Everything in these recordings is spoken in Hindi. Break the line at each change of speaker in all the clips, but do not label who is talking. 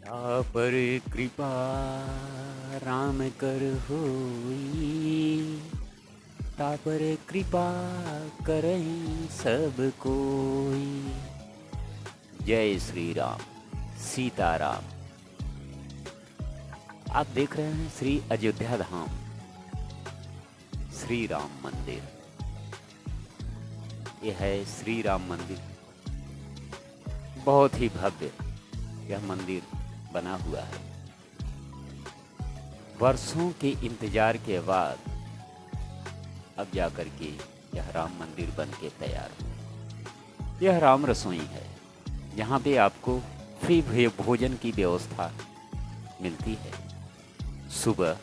पर कृपा राम कर होई, तापर कृपा करई सब कोई। जय श्री राम, सीताराम। आप देख रहे हैं श्री अयोध्या धाम, श्री राम मंदिर। यह है श्री राम मंदिर। बहुत ही भव्य यह मंदिर बना हुआ है। वर्षों के इंतजार के बाद अब जाकर के यह राम मंदिर बन के तैयार हुआ। यह राम रसोई है। यहाँ पे आपको फ्री भोजन की व्यवस्था मिलती है। सुबह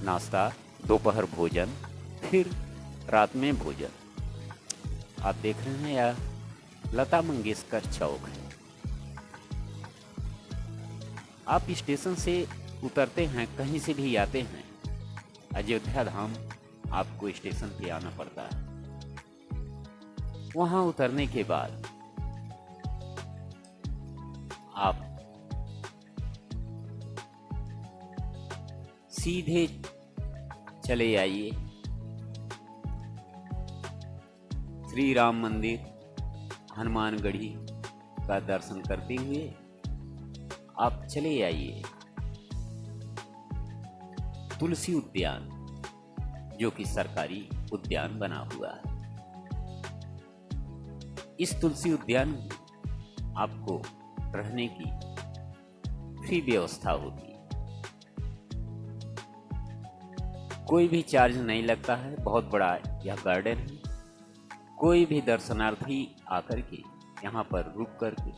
नाश्ता, दोपहर भोजन, फिर रात में भोजन। आप देख रहे हैं यह लता मंगेशकर चौक है। आप स्टेशन से उतरते हैं, कहीं से भी आते हैं, अयोध्या धाम आपको स्टेशन पे आना पड़ता है। वहां उतरने के बाद आप सीधे चले आइए श्री राम मंदिर हनुमानगढ़ी का दर्शन करते हुए आप चले आइए तुलसी उद्यान, जो कि सरकारी उद्यान बना हुआ है। इस तुलसी उद्यान में आपको रहने की फ्री व्यवस्था होगी। कोई भी चार्ज नहीं लगता है। बहुत बड़ा यह गार्डन है। कोई भी दर्शनार्थी आकर के यहाँ पर रुक करके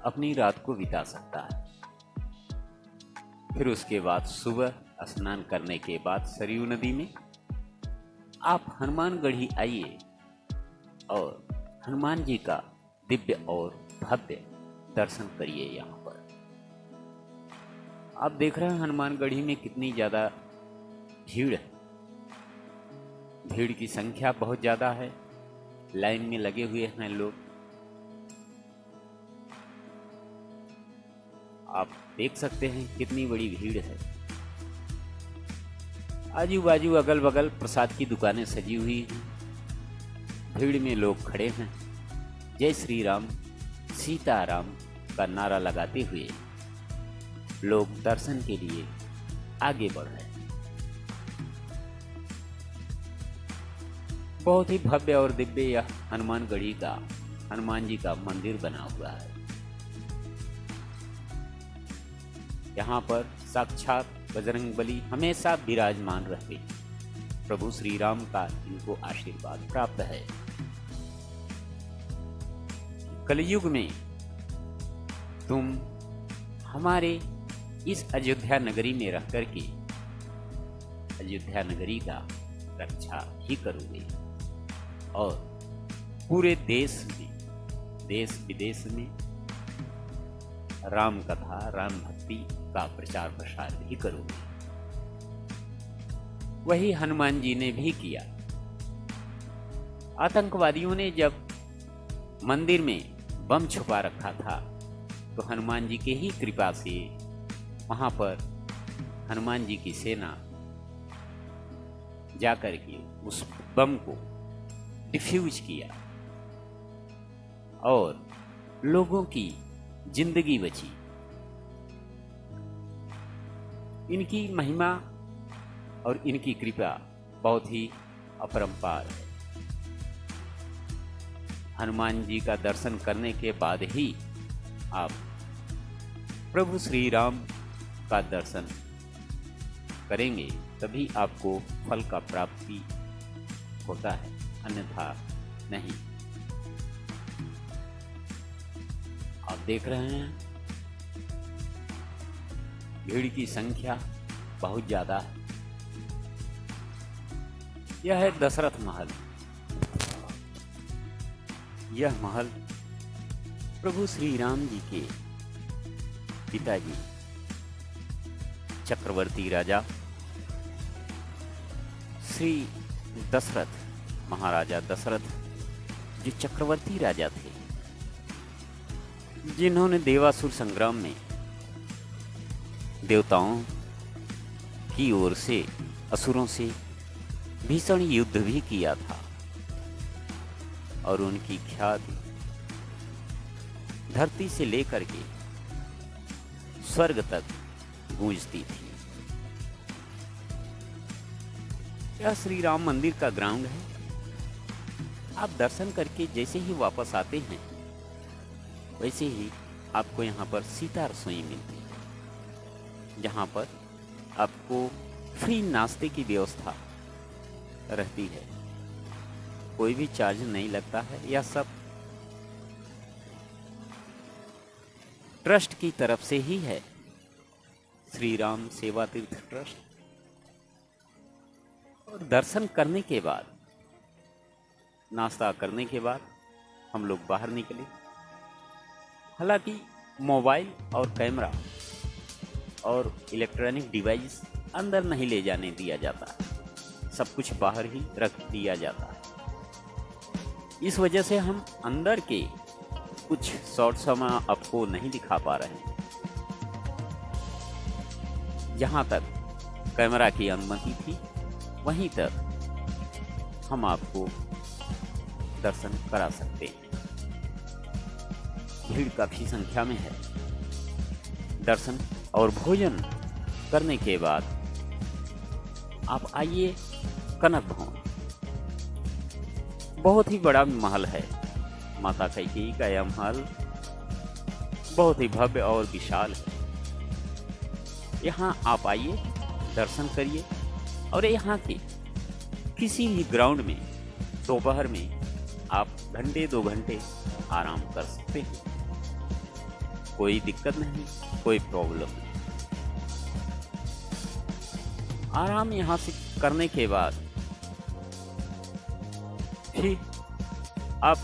अपनी रात को बिता सकता है। फिर उसके बाद सुबह स्नान करने के बाद सरयू नदी में आप हनुमानगढ़ी आइए और हनुमान जी का दिव्य और भव्य दर्शन करिए। यहाँ पर आप देख रहे हैं हनुमानगढ़ी में कितनी ज़्यादा भीड़ है। भीड़ की संख्या बहुत ज़्यादा है। लाइन में लगे हुए हैं लोग। आप देख सकते हैं कितनी बड़ी भीड़ है। आजू बाजू अगल बगल प्रसाद की दुकानें सजी हुई हैं। भीड़ में लोग खड़े हैं। जय श्री राम, सीताराम का नारा लगाते हुए लोग दर्शन के लिए आगे बढ़ रहे हैं। बहुत ही भव्य और दिव्य यह हनुमानगढ़ी का हनुमान जी का मंदिर बना हुआ है। यहाँ पर साक्षात बजरंगबली हमेशा विराजमान रहते हैं। प्रभु श्री राम का इनको आशीर्वाद प्राप्त है। कलयुग में तुम हमारे इस अयोध्या नगरी में रह करके अयोध्या नगरी का रक्षा ही करोगे और पूरे देश में, देश विदेश में राम कथा, राम भक्ति का प्रचार प्रसार भी करोगे। वही हनुमान जी ने भी किया। आतंकवादियों ने जब मंदिर में बम छुपा रखा था तो हनुमान जी के ही कृपा से वहां पर हनुमान जी की सेना जाकर के उस बम को डिफ्यूज किया और लोगों की जिंदगी बची। इनकी महिमा और इनकी कृपा बहुत ही अपरंपार है। हनुमान जी का दर्शन करने के बाद ही आप प्रभु श्री राम का दर्शन करेंगे, तभी आपको फल का प्राप्ति होता है, अन्यथा नहीं। आप देख रहे हैं भीड़ की संख्या बहुत ज्यादा है। यह है दशरथ महल। यह महल प्रभु श्री राम जी के पिताजी चक्रवर्ती राजा श्री दशरथ, महाराजा दशरथ जो चक्रवर्ती राजा थे, जिन्होंने देवासुर संग्राम में देवताओं की ओर से असुरों से भीषण युद्ध भी किया था और उनकी ख्याति धरती से लेकर के स्वर्ग तक गूंजती थी। यह श्री राम मंदिर का ग्राउंड है। आप दर्शन करके जैसे ही वापस आते हैं वैसे ही आपको यहाँ पर सीता रसोई मिलती है, जहाँ पर आपको फ्री नाश्ते की व्यवस्था रहती है। कोई भी चार्ज नहीं लगता है। यह सब ट्रस्ट की तरफ से ही है, श्री राम सेवा तीर्थ ट्रस्ट। और दर्शन करने के बाद, नाश्ता करने के बाद हम लोग बाहर निकले। हालांकि मोबाइल और कैमरा और इलेक्ट्रॉनिक डिवाइस अंदर नहीं ले जाने दिया जाता, सब कुछ बाहर ही रख दिया जाता है। इस वजह से हम अंदर के कुछ शॉर्ट्स हम आपको नहीं दिखा पा रहे हैं। जहां तक कैमरा की अनुमति थी वहीं तक हम आपको दर्शन करा सकते हैं। भीड़ काफी संख्या में है। दर्शन और भोजन करने के बाद आप आइए कनक भवन। बहुत ही बड़ा महल है। माता कैकेयी का यह महल बहुत ही भव्य और विशाल है। यहाँ आप आइए, दर्शन करिए और यहाँ के किसी भी ग्राउंड में दोपहर में आप घंटे 2 घंटे आराम कर सकते हैं। कोई दिक्कत नहीं, कोई प्रॉब्लम नहीं। आराम यहाँ से करने के बाद फिर आप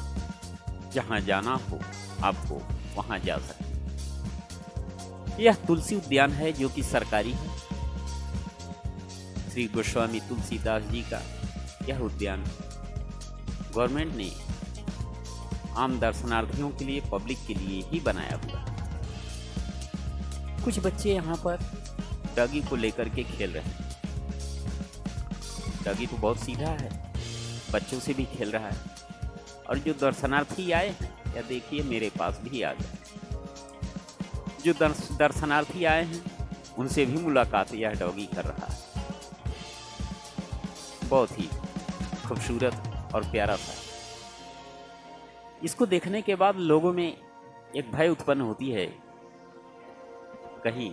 जहाँ जाना हो आपको वहाँ जा सकते हैं। यह तुलसी उद्यान है जो कि सरकारी है। श्री गोस्वामी तुलसीदास जी का यह उद्यान गवर्नमेंट ने आम दर्शनार्थियों के लिए, पब्लिक के लिए ही बनाया हुआ है। कुछ बच्चे यहाँ पर डॉगी को लेकर के खेल रहे हैं। डॉगी तो बहुत सीधा है, बच्चों से भी खेल रहा है। और जो दर्शनार्थी आए हैं, या देखिए मेरे पास भी आ गए, जो दर्शनार्थी आए हैं उनसे भी मुलाकात यह डॉगी कर रहा है। बहुत ही खूबसूरत और प्यारा सा। इसको देखने के बाद लोगों में एक भय उत्पन्न होती है, कहीं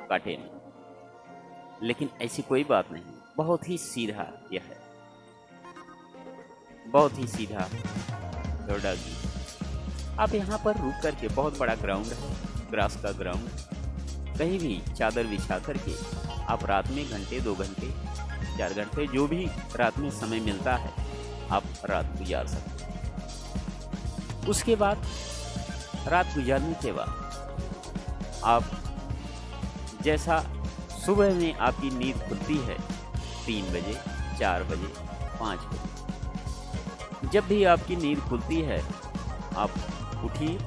काटे नहीं, लेकिन ऐसी कोई बात नहीं। बहुत ही सीधा यह है, बहुत ही सीधा डॉगी। आप यहाँ पर रुक करके, बहुत बड़ा ग्राउंड है, ग्रास का ग्राउंड, कहीं भी चादर बिछा करके आप रात में घंटे 2 घंटे 4 घंटे जो भी रात में समय मिलता है आप रात गुजार सकते हैं। उसके बाद रात गुजारने के बाद आप जैसा सुबह में आपकी नींद खुलती है 3 बजे, 4 बजे, 5 बजे, जब भी आपकी नींद खुलती है आप उठिए।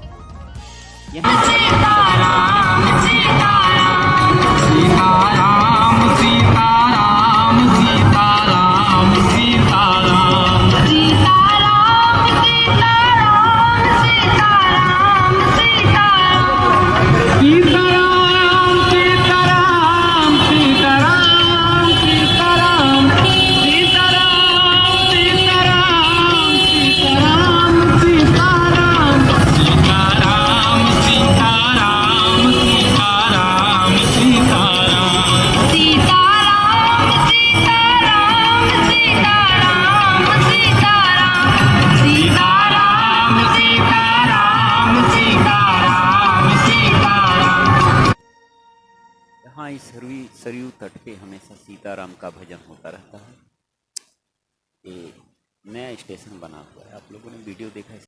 हाँ, इस सरयू तट पे हमेशा सीताराम का भजन होता रहता है। ये नया स्टेशन बना हुआ है, आप लोगों ने वीडियो देखा है।